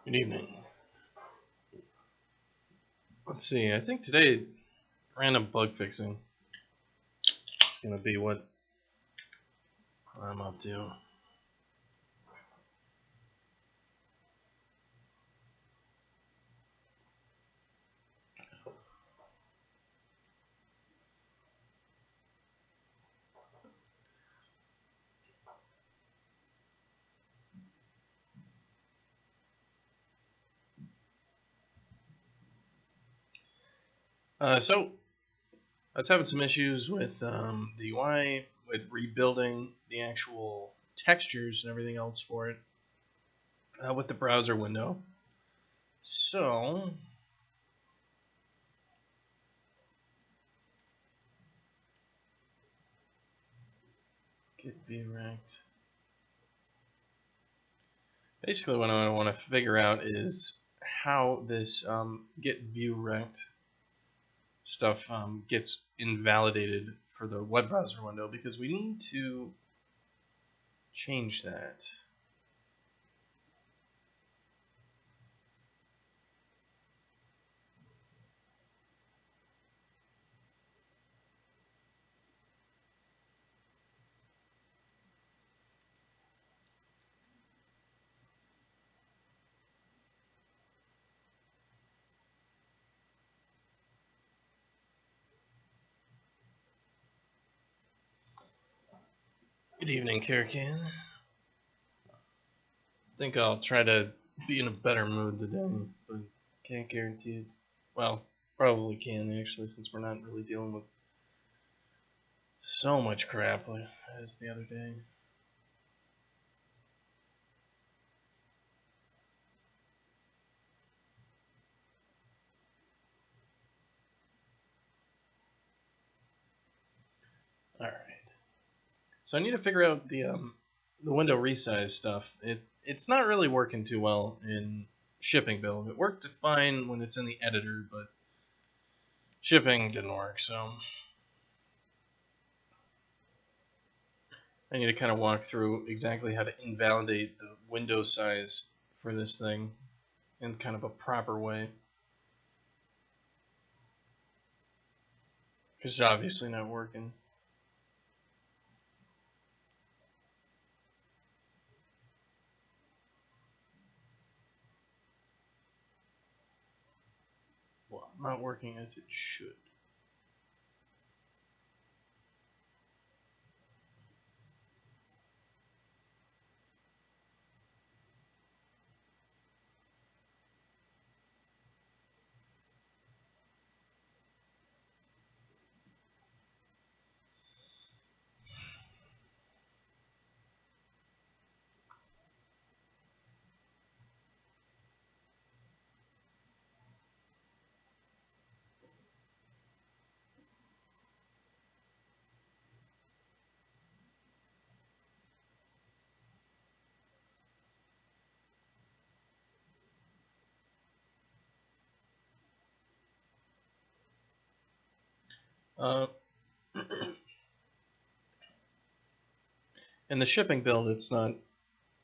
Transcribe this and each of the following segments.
Good evening. Let's see, I think today random bug fixing is going to be what I'm up to. So I was having some issues with the UI, with rebuilding the actual textures and everything else for it with the browser window. So get view rect. Basically, what I want to figure out is how this get view rect stuff gets invalidated for the web browser window, because we need to change that. Good evening, Karakan. I think I'll try to be in a better mood today, but can't guarantee it. Well, probably can actually, since we're not really dealing with so much crap as the other day. Alright. So I need to figure out the window resize stuff. It's not really working too well in shipping build. It worked fine when it's in the editor, but shipping didn't work, so I need to kind of walk through exactly how to invalidate the window size for this thing in kind of a proper way. Because it's obviously not working. Well, not working as it should. In the shipping build, it's not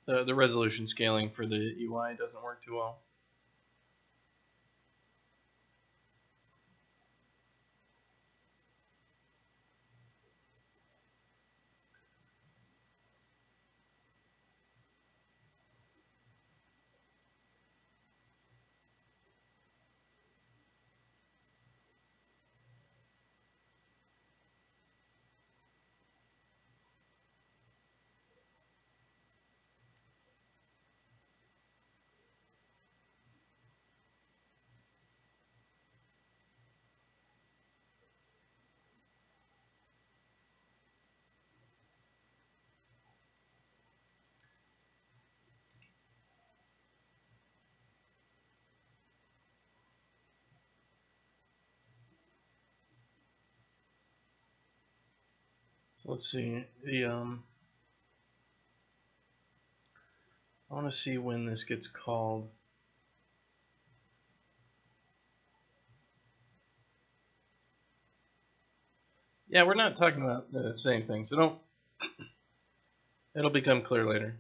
the resolution scaling for the UI doesn't work too well. So let's see. I want to see when this gets called. Yeah, we're not talking about the same thing, so don't. It'll become clear later.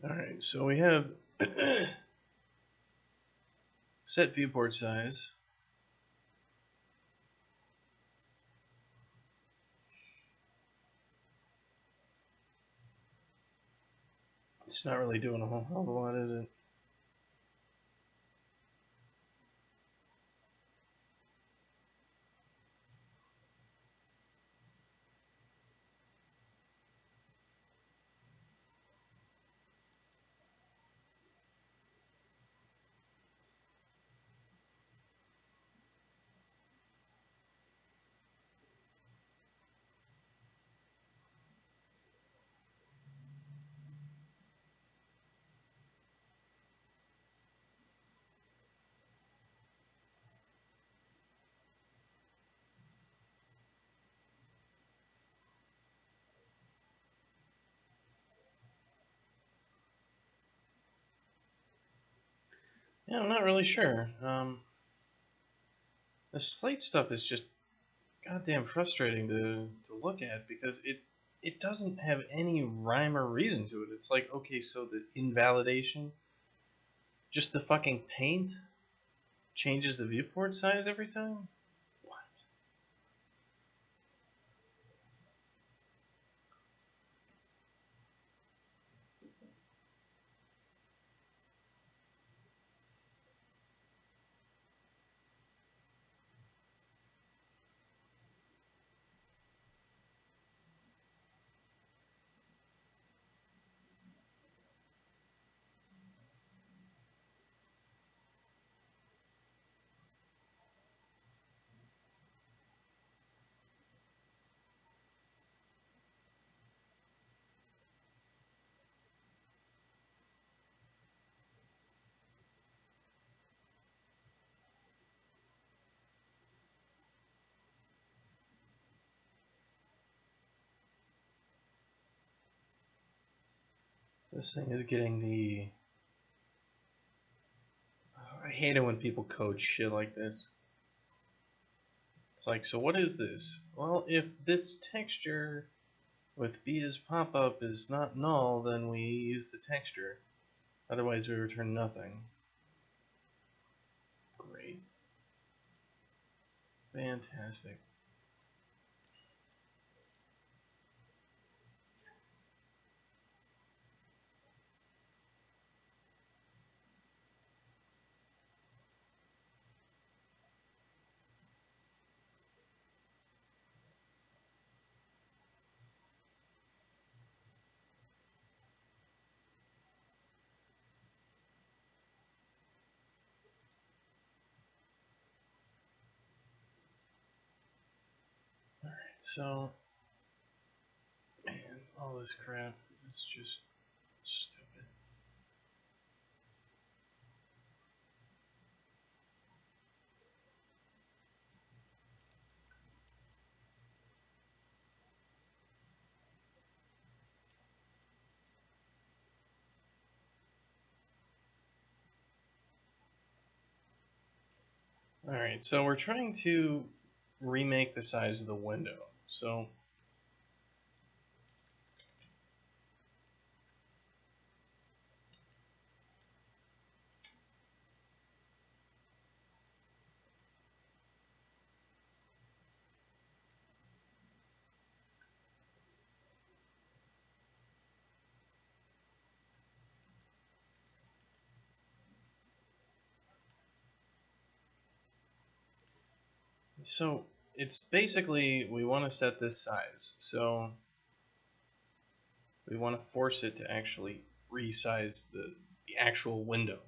Alright, so we have set viewport size. It's not really doing a whole hell of a lot, is it? Yeah, I'm not really sure. The slate stuff is just goddamn frustrating to look at because it doesn't have any rhyme or reason to it. It's like, okay, so the invalidation, just the fucking paint changes the viewport size every time? What? This thing is getting the... I hate it when people code shit like this. It's like, so what is this? Well, if this texture with B as pop-up is not null, then we use the texture. Otherwise we return nothing. Great. Fantastic. Alright, so... Man, all this crap is just stupid. Alright, so we're trying to remake the size of the window. So it's basically, we want to set this size. So we want to force it to actually resize the actual window.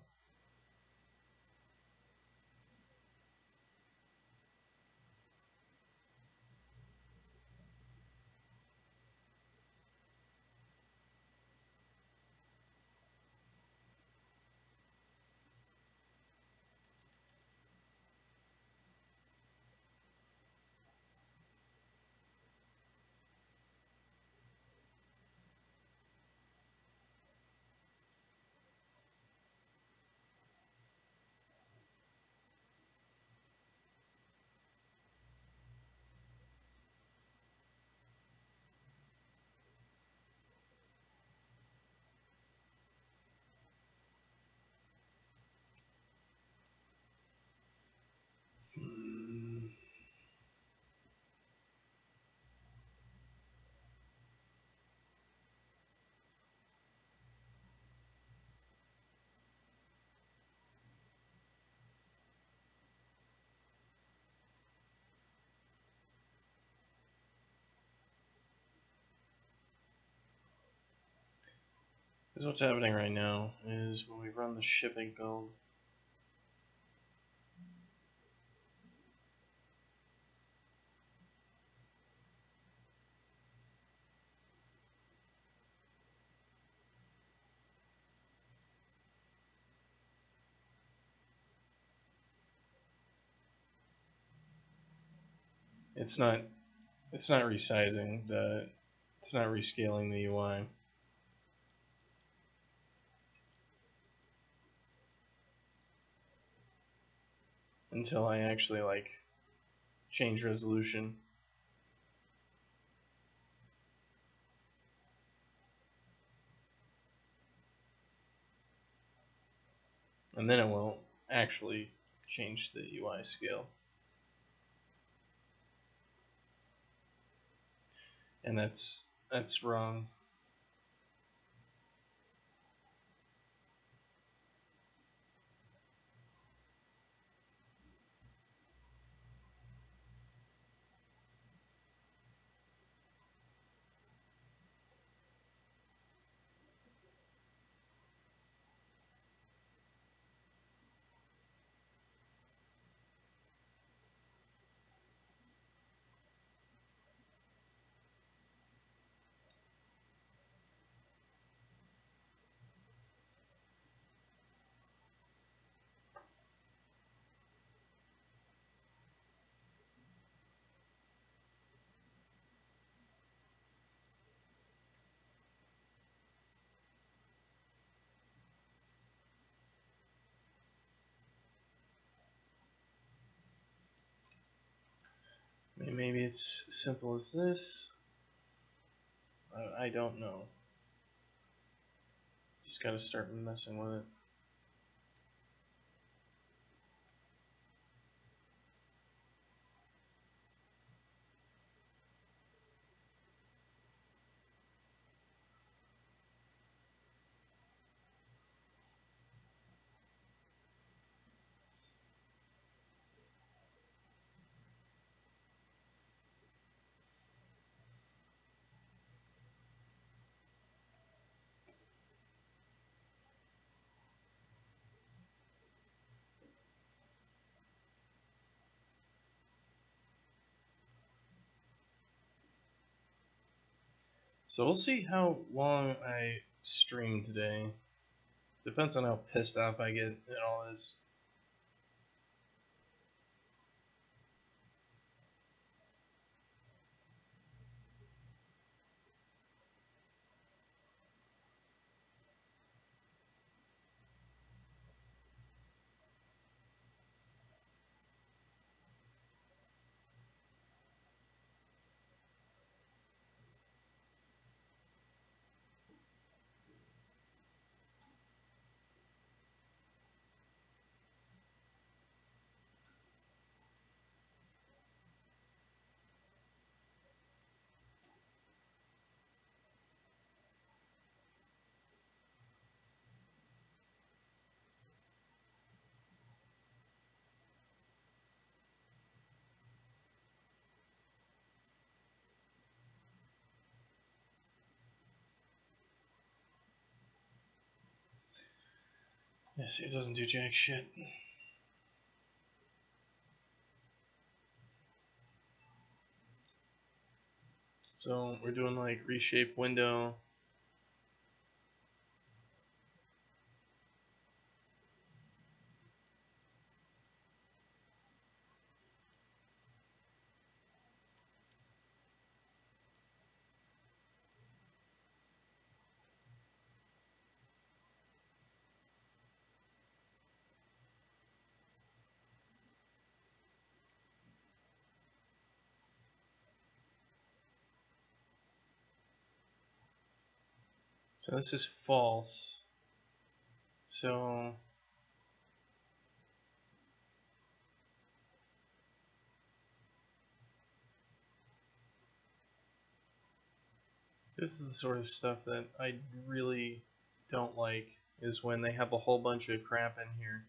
Because what's happening right now is when we run the shipping build, it's not resizing it's not rescaling the UI. Until I actually change resolution. And then it won't actually change the UI scale. And that's wrong. Maybe it's simple as this. I don't know. Just gotta start messing with it. So we'll see how long I stream today. Depends on how pissed off I get at all this. Yeah, see, it doesn't do jack shit. So we're doing reshape window. So this is false. So this is the sort of stuff that I really don't like, is when they have a whole bunch of crap in here.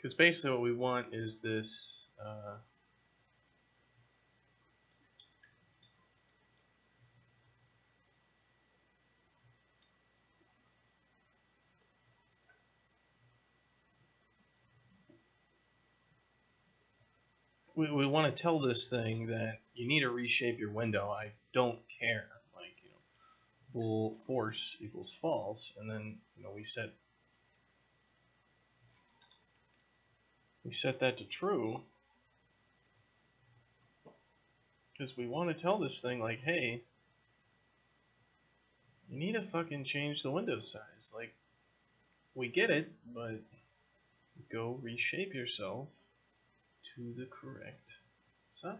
Because basically what we want is this we want to tell this thing that you need to reshape your window. I don't care. Like, bool force equals false, and then we set that to true because we want to tell this thing like, hey, you need to fucking change the window size. Like, we get it, but go reshape yourself to the correct size.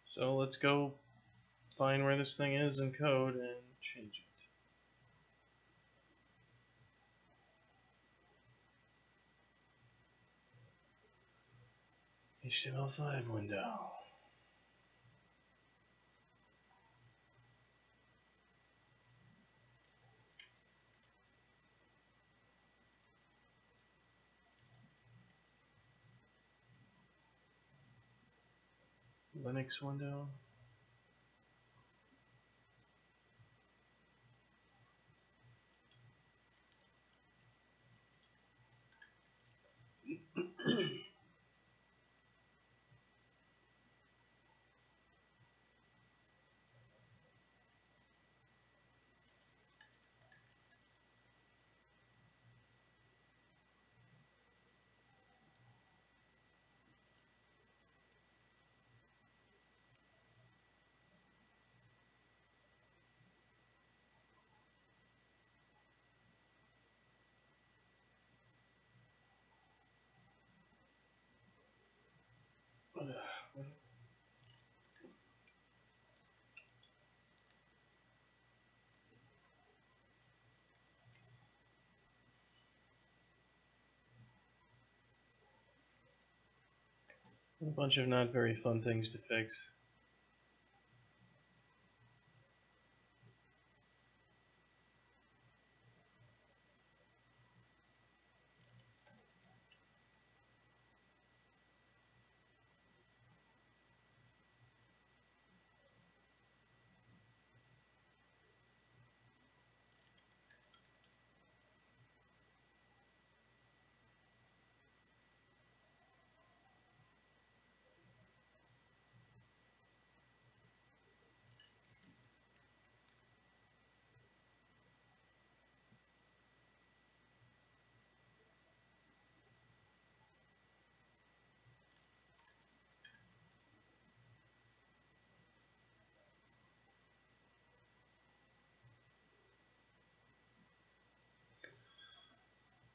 So let's go find where this thing is in code and change it. HTML5 window. Linux window. A bunch of not very fun things to fix.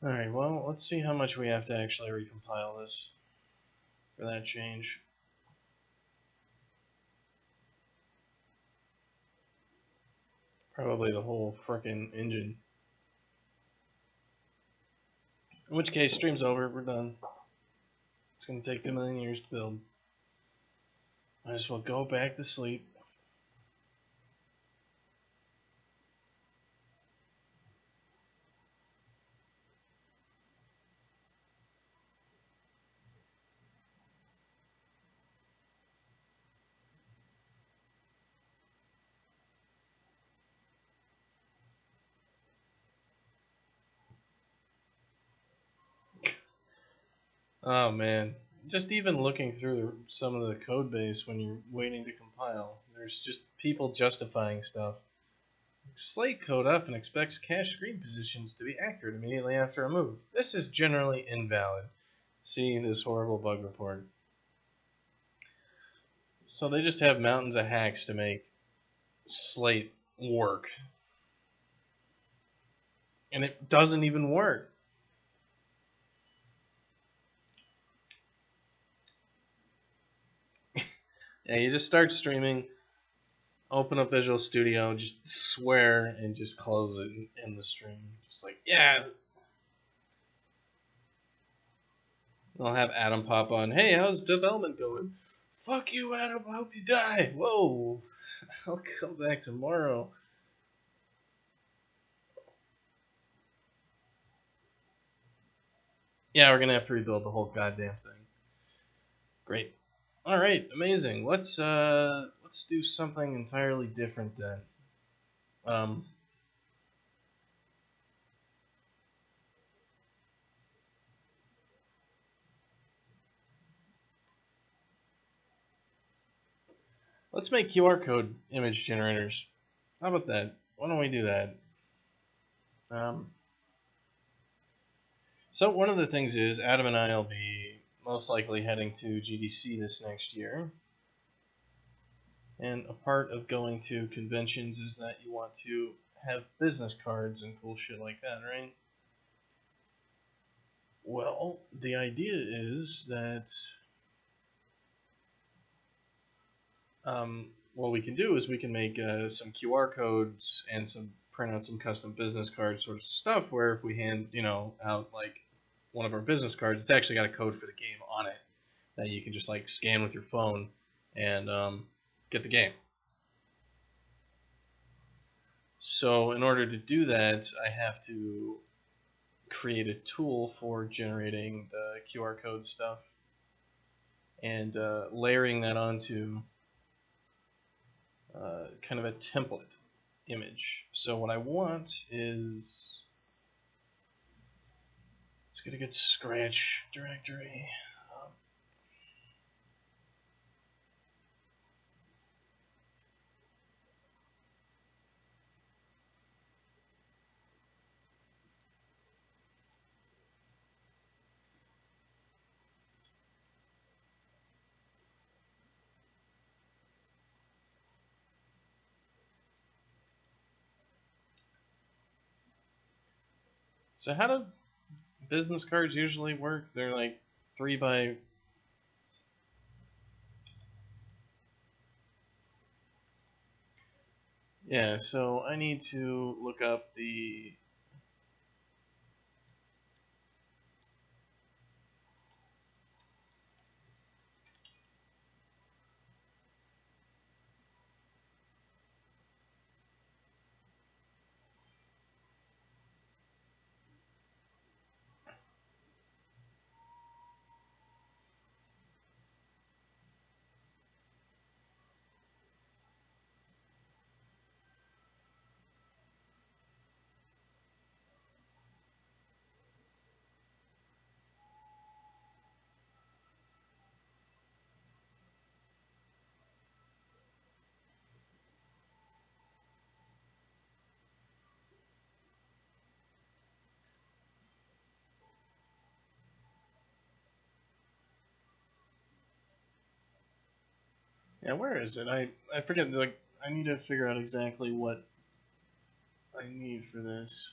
Alright, well, let's see how much we have to actually recompile this for that change. Probably the whole frickin' engine. In which case, stream's over, we're done. It's gonna take 2 million years to build. Might as well go back to sleep. Oh man, just even looking through some of the code base when you're waiting to compile, there's just people justifying stuff. Slate code often expects cache screen positions to be accurate immediately after a move. This is generally invalid. See this horrible bug report. So they just have mountains of hacks to make Slate work. And it doesn't even work. Yeah, you just start streaming, open up Visual Studio, just swear, and just close it and end the stream. Just like, yeah. I'll have Adam pop on. Hey, how's development going? Fuck you, Adam. I hope you die. Whoa. I'll come back tomorrow. Yeah, we're gonna have to rebuild the whole goddamn thing. Great. All right, amazing. Let's do something entirely different then. Let's make QR code image generators. How about that? Why don't we do that? So one of the things is Adam and I will be most likely heading to GDC this next year. And a part of going to conventions is that you want to have business cards and cool shit like that, right? Well, the idea is that what we can do is we can make some QR codes and print out some custom business card sort of stuff where if we hand, out like one of our business cards, it's actually got a code for the game on it that you can just like scan with your phone and get the game. So in order to do that, I have to create a tool for generating the QR code stuff and layering that onto kind of a template image. So what I want is, let's get a good Scratch directory. So how do business cards usually work? They're like 3 by... Yeah, so I need to look up the... Yeah, where is it? I forget, like, I need to figure out exactly what I need for this.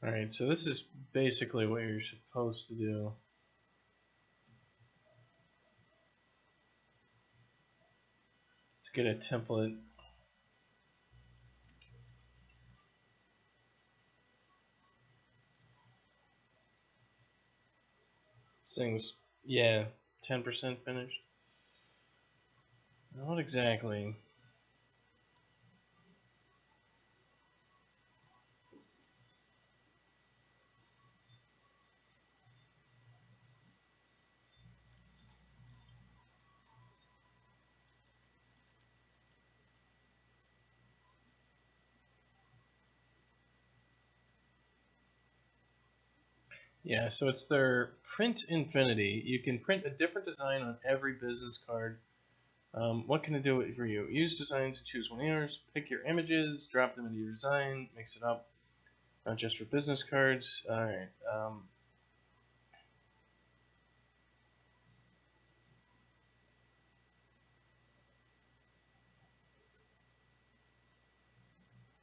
Alright, so this is basically what you're supposed to do. Let's get a template. This thing's, yeah, 10% finished. Not exactly. Yeah, so it's their print infinity. You can print a different design on every business card. What can it do for you? Use designs and choose one of yours. Pick your images, drop them into your design, mix it up. Not just for business cards. Alright.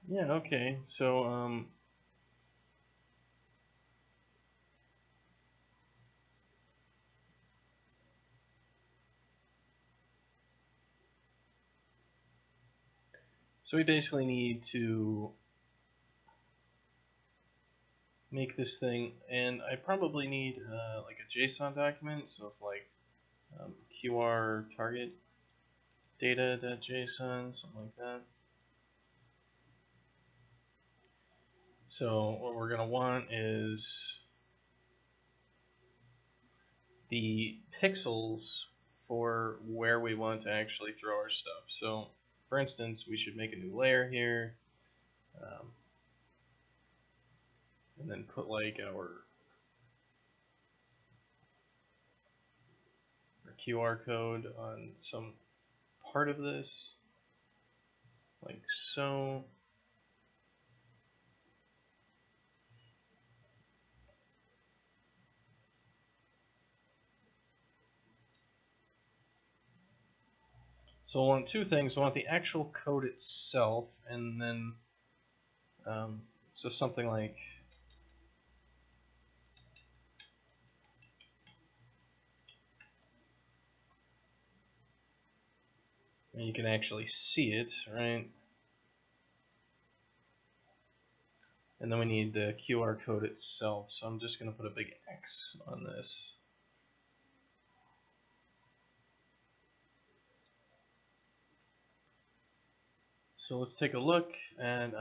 Yeah, okay. So, we basically need to make this thing, and I probably need like a JSON document, so if like QR target data.json, something like that. So what we're going to want is the pixels for where we want to actually throw our stuff. So for instance, we should make a new layer here, and then put like our QR code on some part of this, like so. So I want two things. I want the actual code itself, and then so something like you can actually see it, right? And then we need the QR code itself. So I'm just going to put a big X on this. So let's take a look, and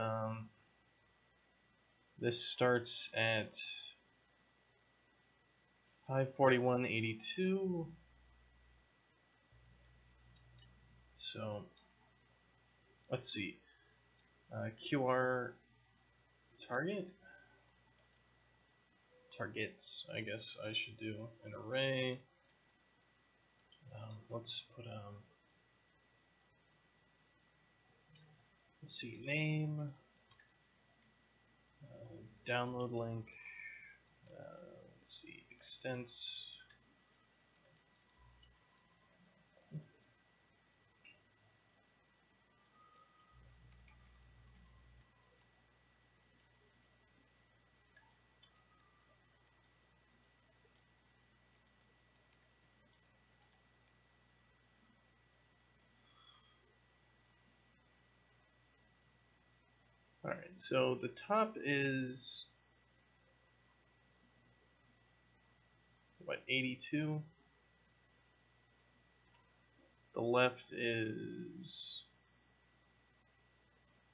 this starts at 541.82. So let's see, QR targets, I guess I should do an array. Let's put let's see, name, download link, let's see, extents. Alright, so the top is what, 82? The left is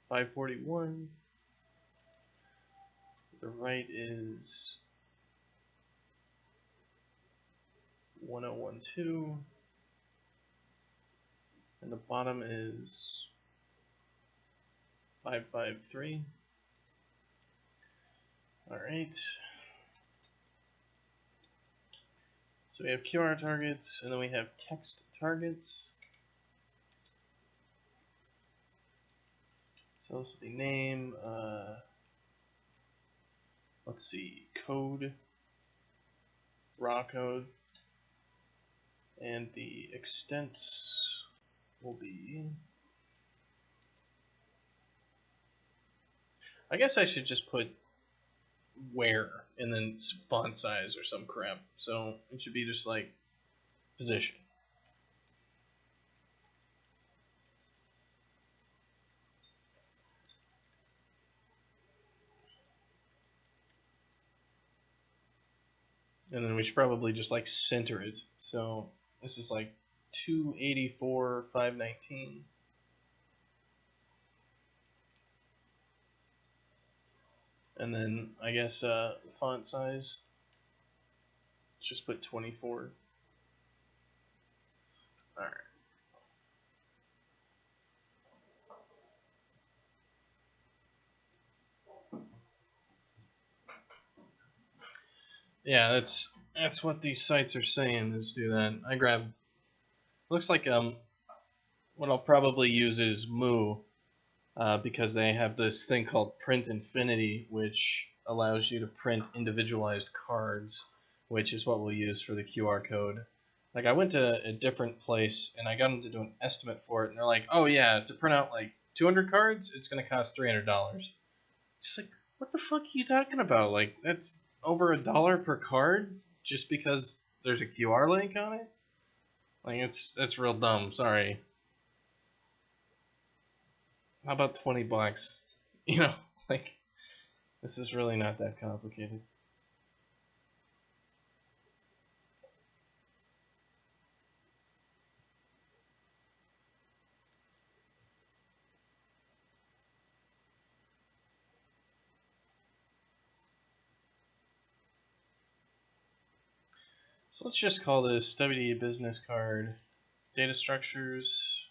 541. The right is 1012. And the bottom is 553. Alright. So we have QR targets, and then we have text targets. So this will be name, let's see, code, raw code, and the extents will be, I guess I should just put where, and then font size or some crap. So it should be just like position. And then we should probably just like center it. So this is like 284, 519. And then I guess font size, let's just put 24. Alright. Yeah, that's what these sites are saying, is do that. I grabbed, looks like what I'll probably use is Moo, because they have this thing called Print Infinity, which allows you to print individualized cards, which is what we'll use for the QR code. Like, I went to a different place and I got them to do an estimate for it, and they're like, oh yeah, to print out like 200 cards, it's gonna cost $300. Just like, what the fuck are you talking about? Like, that's over $1 per card just because there's a QR link on it? Like, that's real dumb. Sorry. How about $20? You know, like, this is really not that complicated. So let's just call this WD business card. Data structures.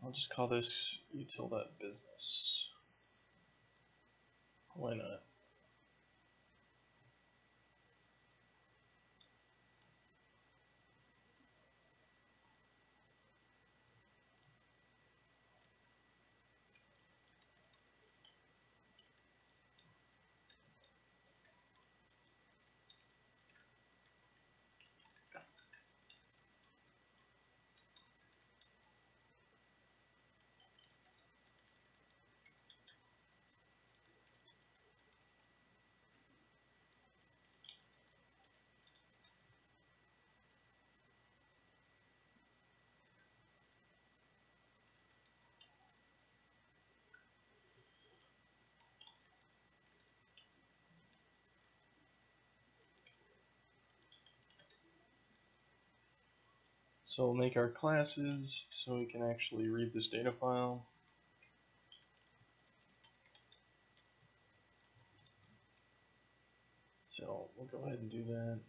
I'll just call this util.business. Why not? So we'll make our classes so we can actually read this data file. So we'll go ahead and do that.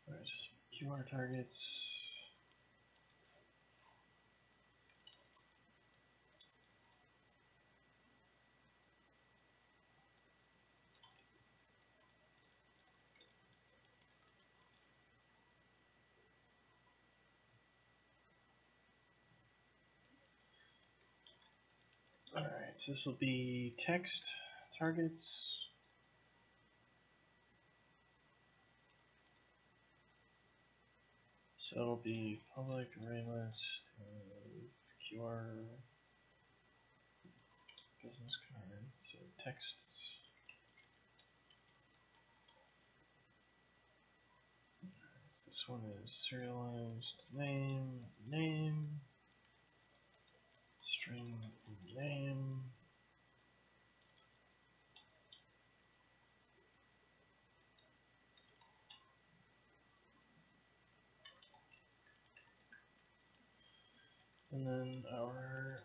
Alright, just QR targets. Alright, so this will be text targets. So it'll be public array list, QR business card, so texts. So this one is serialized name, string name. And then our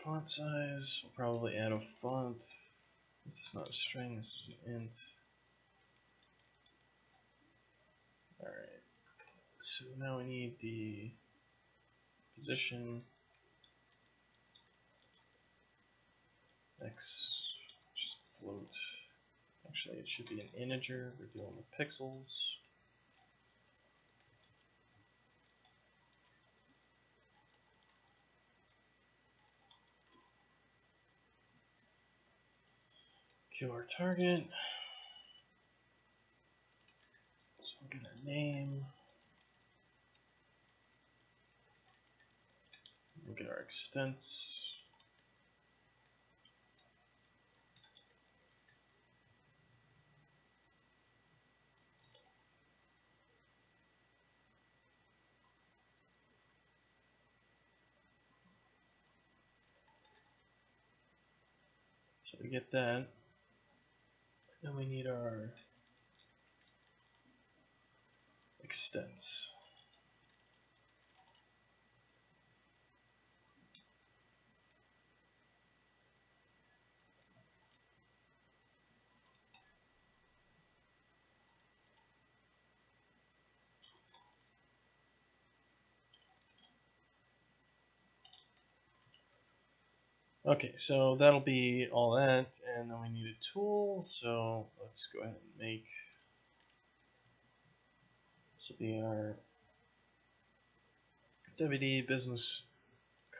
font size, we'll probably add a font. This is not a string, this is an int. Alright, so now we need the position x, which is float. Actually, it should be an integer, we're dealing with pixels. QR target. Get our name. Look at our extents. So we get that. Then we need our extents. Okay, so that'll be all that, and then we need a tool, so let's go ahead and make, this will be our WD business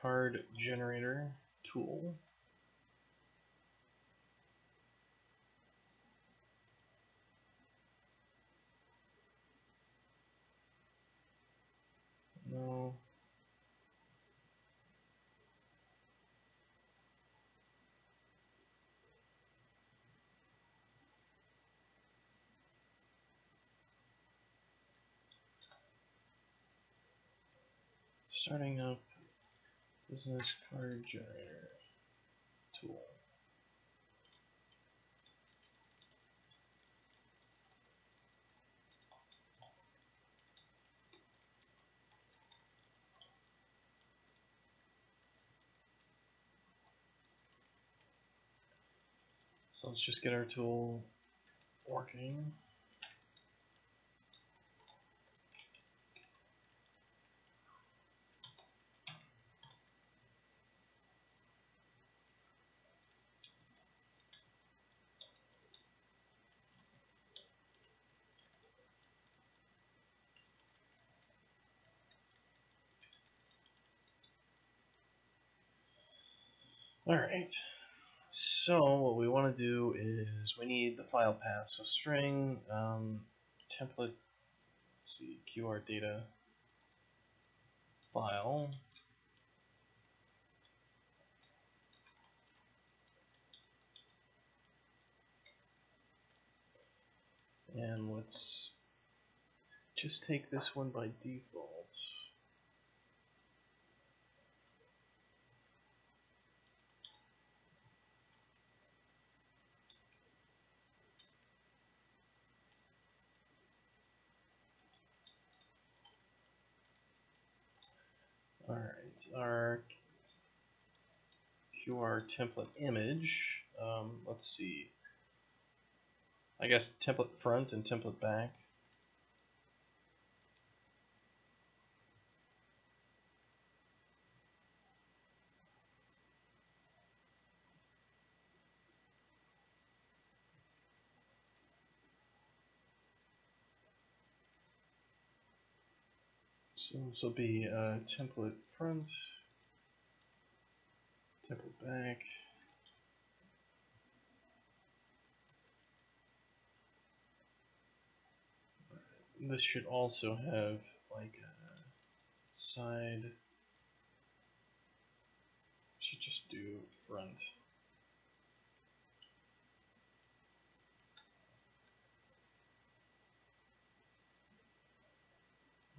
card generator tool. No. Starting up business card generator tool. So let's just get our tool working. Alright, so what we want to do is we need the file path. So string template, let's see, QR data file. And let's just take this one by default. Alright, our QR template image, let's see, I guess template front and template back. So this will be template front, template back. This should also have like a side. Should just do front.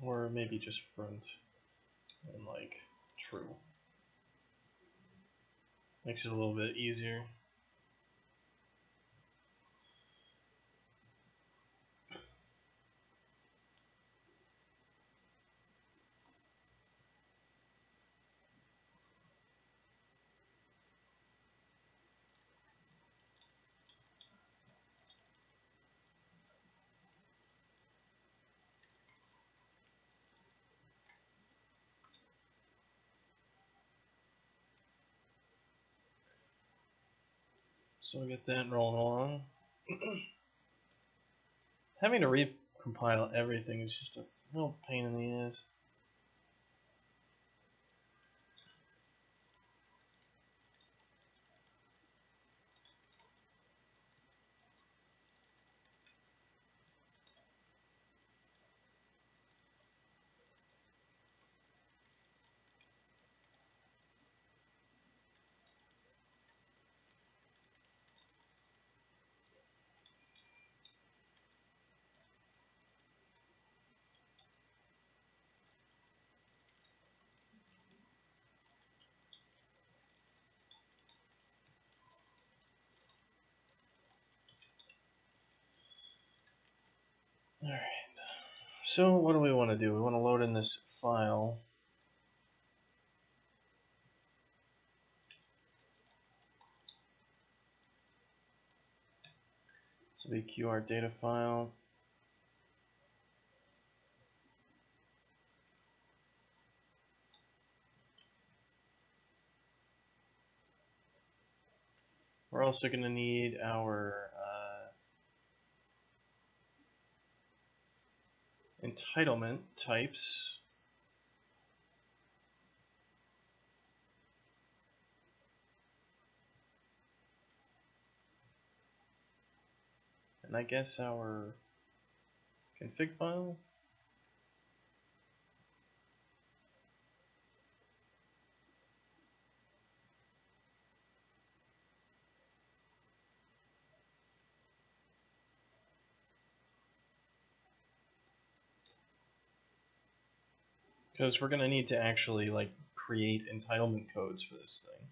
Or maybe just front and like true. Makes it a little bit easier. So we get that rolling along. Having to recompile everything is just a real pain in the ass. So what do we want to do? We want to load in this file. So the QR data file. We're also going to need our entitlement types. And I guess our config file. Because we're going to need to actually like create entitlement codes for this thing.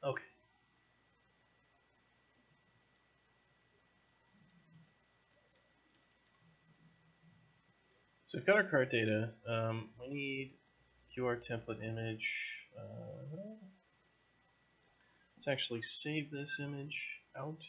Okay. So we've got our card data. We need QR template image. Let's actually save this image out.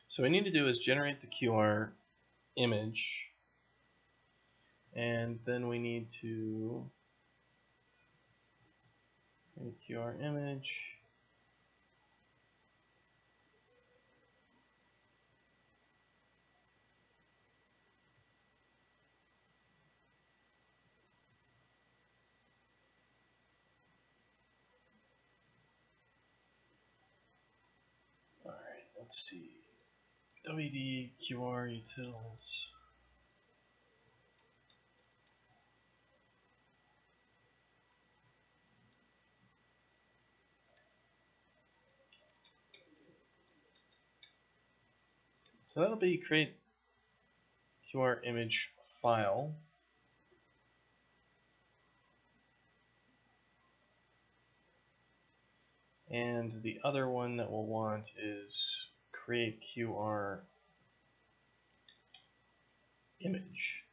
So what we need to do is generate the QR image, and then we need to create QR image. All right, let's see. WD QR utils. So that'll be create QR image file. And the other one that we'll want is create QR image.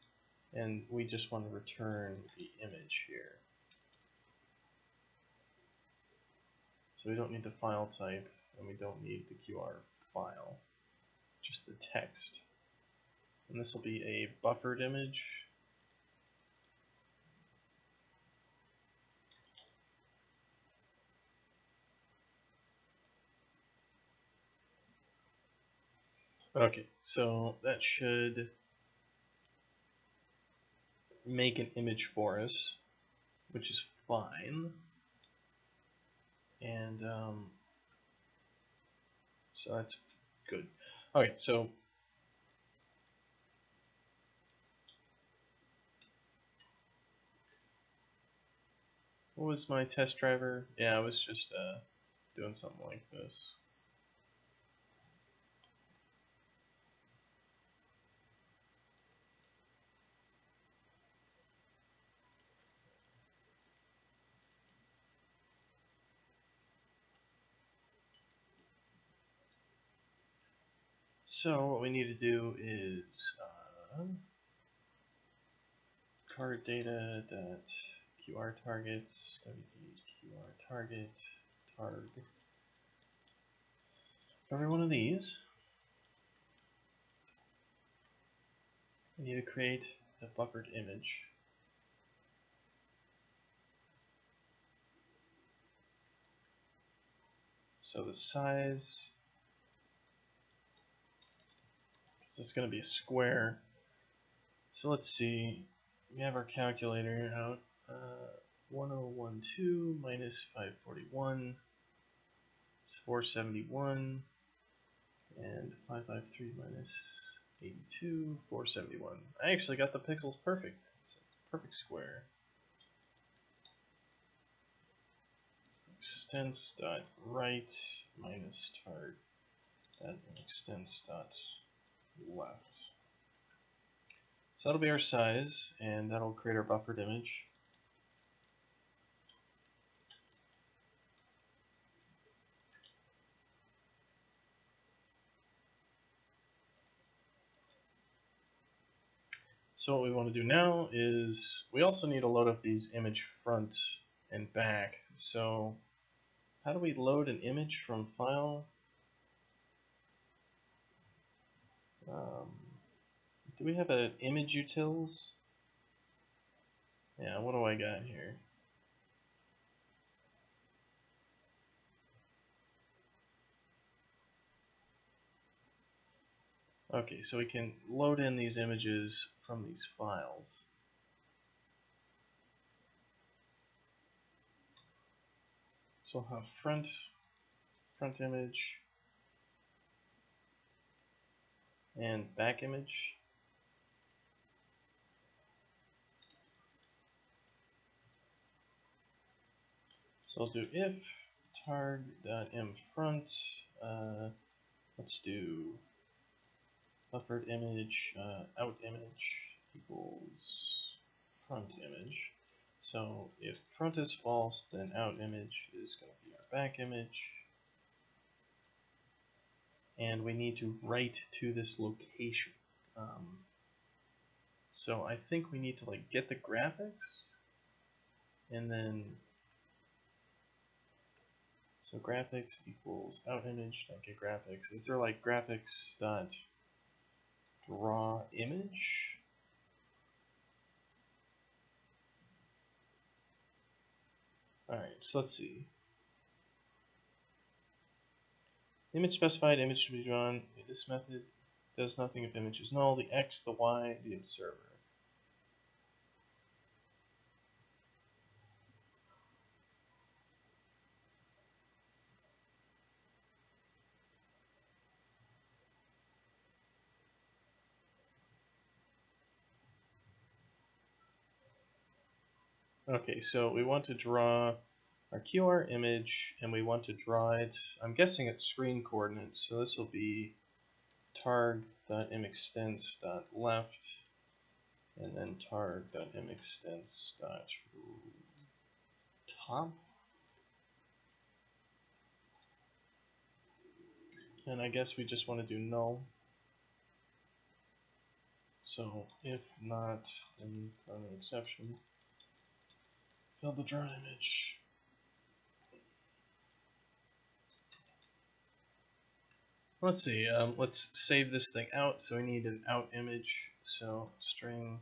And we just want to return the image here. So we don't need the file type, and we don't need the QR file, just the text. And this will be a buffered image. Okay, so that should make an image for us, which is fine. And so that's good. Okay, so what was my test driver? Yeah, I was just doing something like this. So what we need to do is card data dot QR targets wd QR target targ. For every one of these, we need to create a buffered image. So the size, this is going to be a square. So let's see, we have our calculator out. 1012 minus 541 is 471, and 553 minus 82, 471. I actually got the pixels perfect. It's a perfect square. Extents dot right minus targ that extents dot left. So that'll be our size, and that'll create our buffered image. So what we want to do now is we also need to load up these image front and back. So how do we load an image from file? Do we have an image utils? Yeah, what do I got here? Okay, so we can load in these images from these files. So I'll have front image and back image. So I'll do if targ.mFront, let's do buffered image out image equals front image. So if front is false, then out image is going to be our back image. And we need to write to this location. So I think we need to like get the graphics, and then so graphics equals out image dot get graphics. Is there like graphics dot draw image? Alright, so let's see. Image specified, image to be drawn. This method does nothing if image is null. The X, the Y, the observer. Okay, so we want to draw our QR image, and we want to draw it, I'm guessing it's screen coordinates, so this will be targ.mextents.left, and then targ.mextents.top. And I guess we just want to do null. So if not, then throw an exception. Build the draw image. Let's see, let's save this thing out. So we need an out image. So string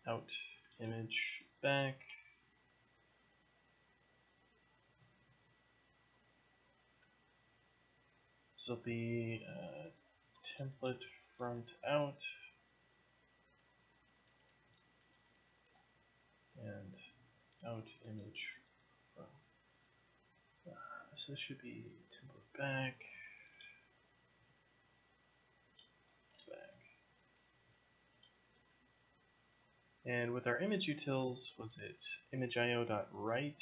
out image back. This will be template front out and out image front. So this should be template back. And with our image utils, was it image.io.write?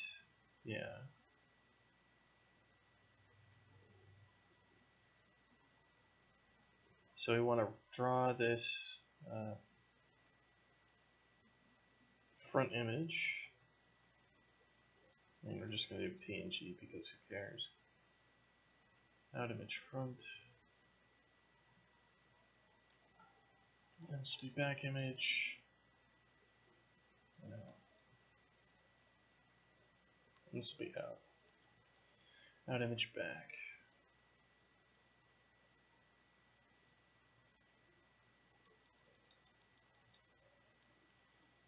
Yeah. So we want to draw this front image, and we're just going to do PNG because who cares? Out image front, and this will be back image. No. This will be out. Out image back.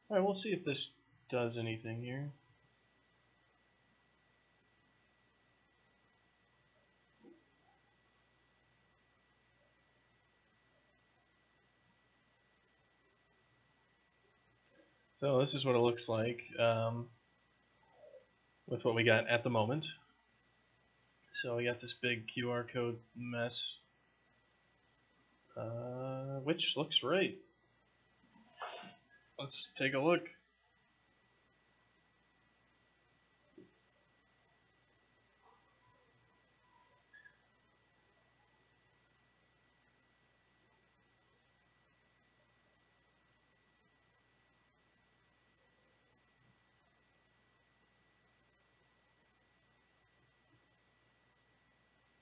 Alright, we'll see if this does anything here. So this is what it looks like with what we got at the moment. So we got this big QR code mess, which looks right. Let's take a look.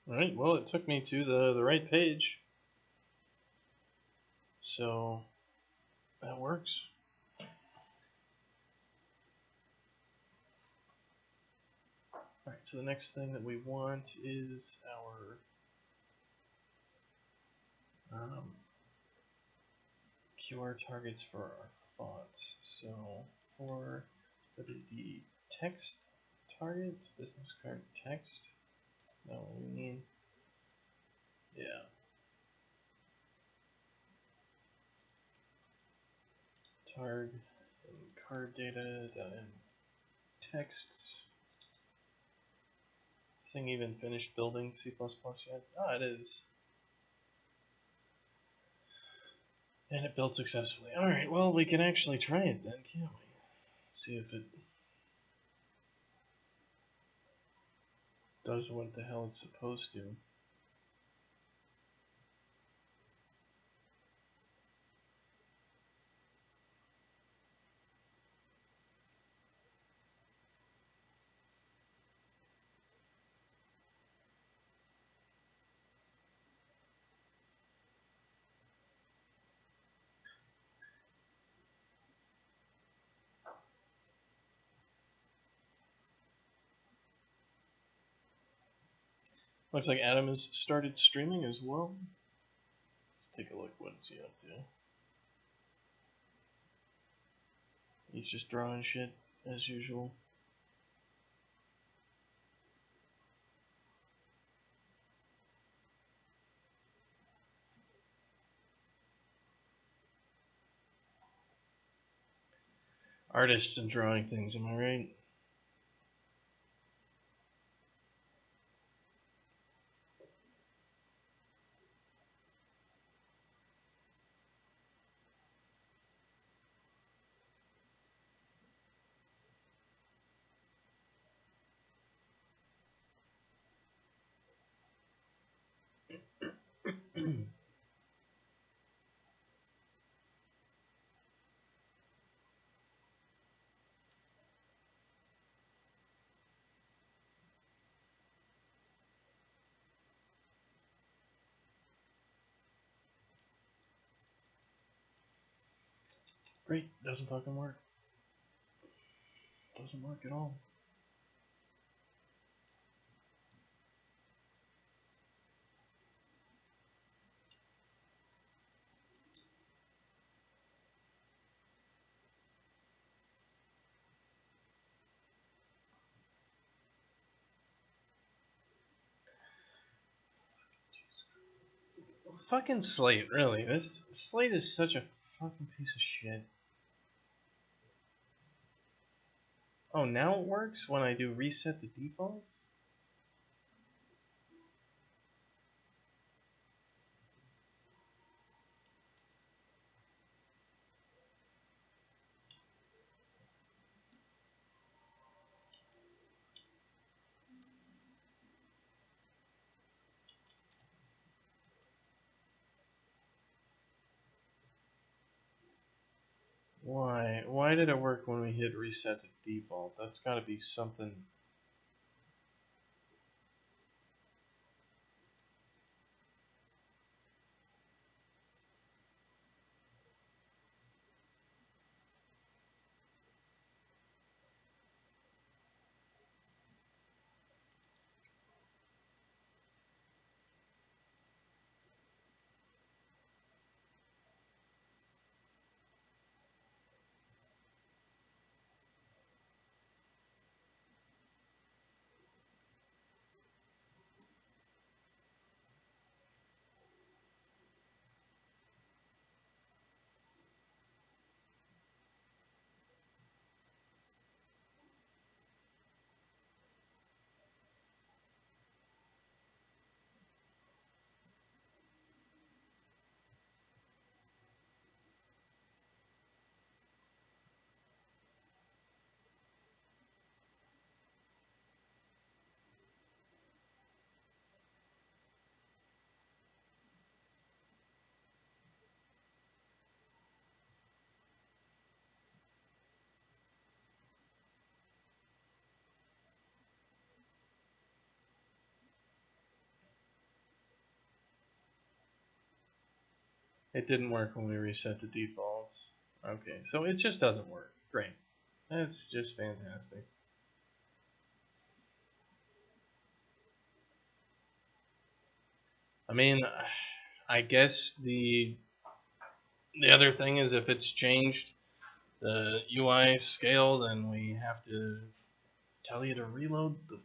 Alright, well it took me to the right page. So that works. Alright, so the next thing that we want is our QR targets for our fonts. So for WD text target, business card text, is that what we need? Yeah. Targ and card data down in text. This thing even finished building C++ yet? Ah, it is. And it built successfully. Alright, well, we can actually try it then, can't we? See if it does what the hell it's supposed to. Looks like Adam has started streaming as well. Let's take a look. What is he up to? He's just drawing shit as usual. Artists and drawing things, am I right? Great, doesn't fucking work. Doesn't work at all. Fucking Slate, really. This Slate is such a fucking piece of shit. Oh, now it works when I do reset the defaults? Why? Why did it work when we hit reset to default? That's gotta be something. It didn't work when we reset the defaults. Okay, so it just doesn't work. Great. That's just fantastic. I mean, I guess the other thing is if it's changed the UI scale, then we have to tell you to reload the...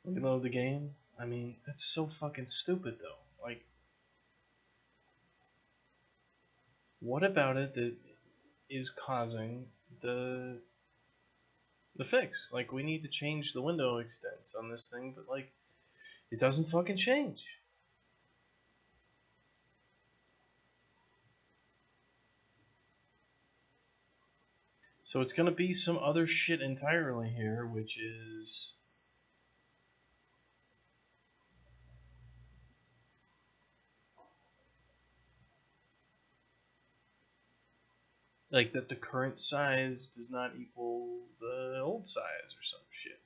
Reload the game? I mean, that's so fucking stupid though. Like, what about it that is causing the fix? Like, we need to change the window extents on this thing, but like, it doesn't fucking change. So it's gonna be some other shit entirely here, which is... like that the current size does not equal the old size or some shit.